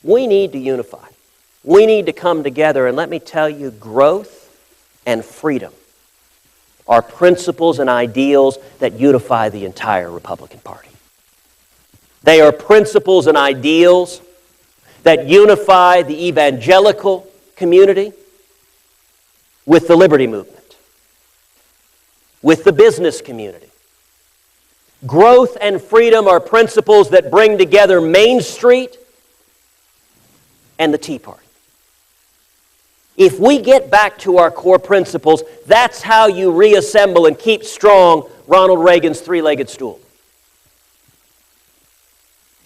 We need to unify. We need to come together, and let me tell you, growth and freedom are principles and ideals that unify the entire Republican Party. They are principles and ideals that unify the evangelical community with the liberty movement, with the business community. Growth and freedom are principles that bring together Main Street and the Tea Party. If we get back to our core principles, that's how you reassemble and keep strong Ronald Reagan's three-legged stool.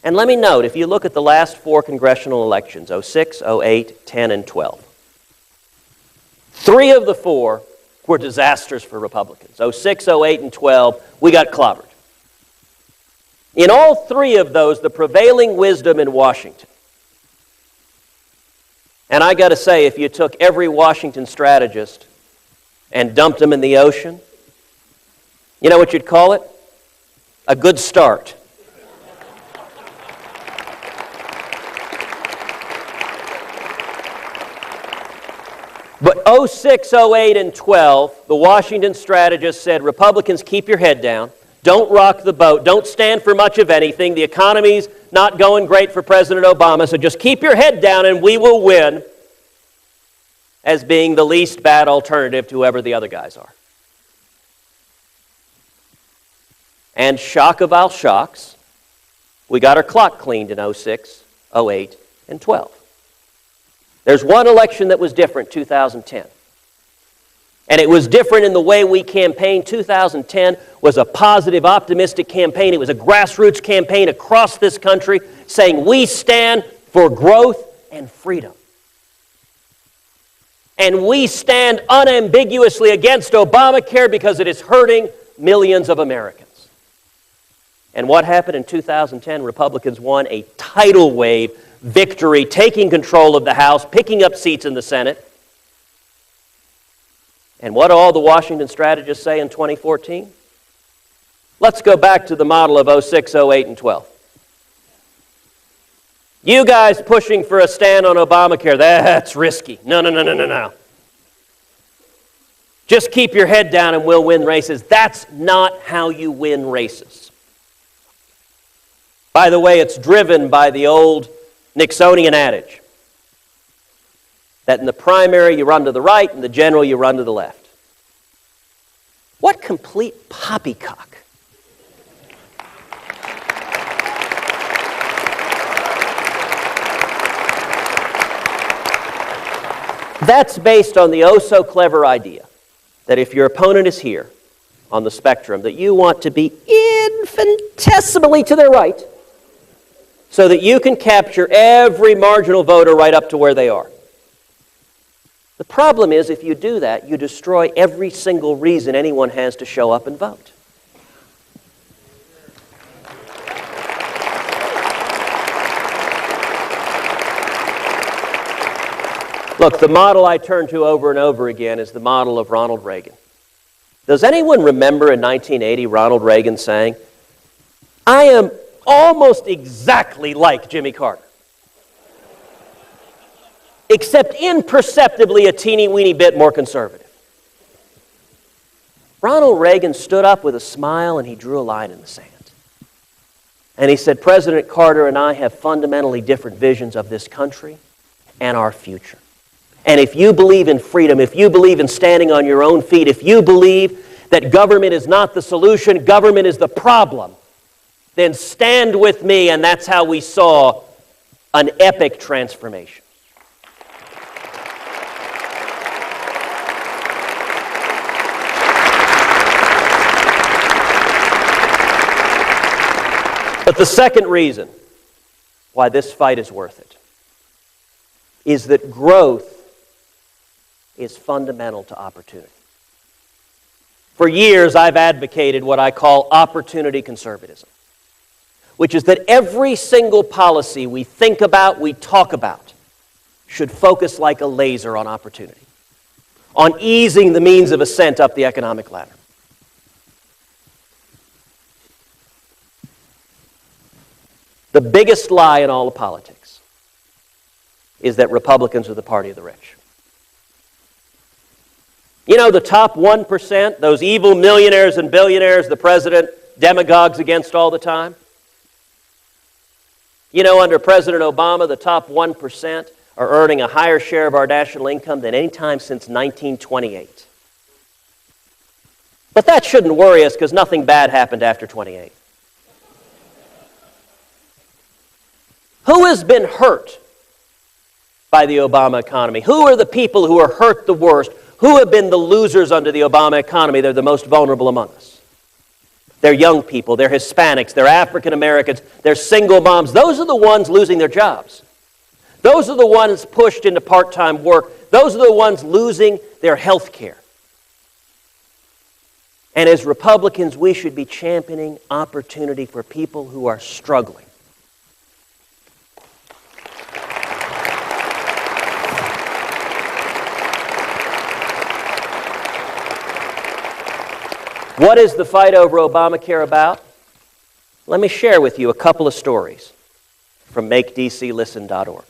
And let me note, if you look at the last four congressional elections, 06, 08, 10, and 12, three of the four were disasters for Republicans. 06, 08, and 12, we got clobbered. In all three of those, the prevailing wisdom in Washington, and I got to say, if you took every Washington strategist and dumped them in the ocean, you know what you'd call it? A good start. But 06, 08, and 12, the Washington strategists said, Republicans, keep your head down. Don't rock the boat. Don't stand for much of anything. The economy's not going great for President Obama, so just keep your head down and we will win as being the least bad alternative to whoever the other guys are. And shock of all shocks, we got our clock cleaned in 06, 08, and 12. There's one election that was different, 2010. And it was different in the way we campaigned. 2010 was a positive, optimistic campaign. It was a grassroots campaign across this country saying we stand for growth and freedom. And we stand unambiguously against Obamacare because it is hurting millions of Americans. And what happened in 2010? Republicans won a tidal wave victory, taking control of the House, picking up seats in the Senate. And what do all the Washington strategists say in 2014? Let's go back to the model of 06, 08, and 12. You guys pushing for a stand on Obamacare, that's risky. No. Just keep your head down and we'll win races. That's not how you win races. By the way, it's driven by the old Nixonian adage that in the primary you run to the right, in the general you run to the left. What complete poppycock. That's based on the oh-so-clever idea that if your opponent is here on the spectrum, that you want to be infinitesimally to their right so that you can capture every marginal voter right up to where they are. The problem is, if you do that, you destroy every single reason anyone has to show up and vote. Look, the model I turn to over and over again is the model of Ronald Reagan. Does anyone remember in 1980 Ronald Reagan saying, "I am almost exactly like Jimmy Carter, except imperceptibly a teeny-weeny bit more conservative"? Ronald Reagan stood up with a smile and he drew a line in the sand. And he said, "President Carter and I have fundamentally different visions of this country and our future. And if you believe in freedom, if you believe in standing on your own feet, if you believe that government is not the solution, government is the problem, then stand with me." And that's how we saw an epic transformation. But the second reason why this fight is worth it is that growth is fundamental to opportunity. For years, I've advocated what I call opportunity conservatism, which is that every single policy we think about, we talk about, should focus like a laser on opportunity, on easing the means of ascent up the economic ladder. The biggest lie in all of politics is that Republicans are the party of the rich. You know, the top 1%, those evil millionaires and billionaires the president demagogues against all the time? You know, under President Obama, the top 1% are earning a higher share of our national income than any time since 1928. But that shouldn't worry us because nothing bad happened after 28. Who has been hurt by the Obama economy? Who are the people who are hurt the worst? Who have been the losers under the Obama economy? They're the most vulnerable among us. They're young people, they're Hispanics, they're African Americans, they're single moms. Those are the ones losing their jobs. Those are the ones pushed into part-time work. Those are the ones losing their health care. And as Republicans, we should be championing opportunity for people who are struggling. What is the fight over Obamacare about? Let me share with you a couple of stories from MakeDCListen.org.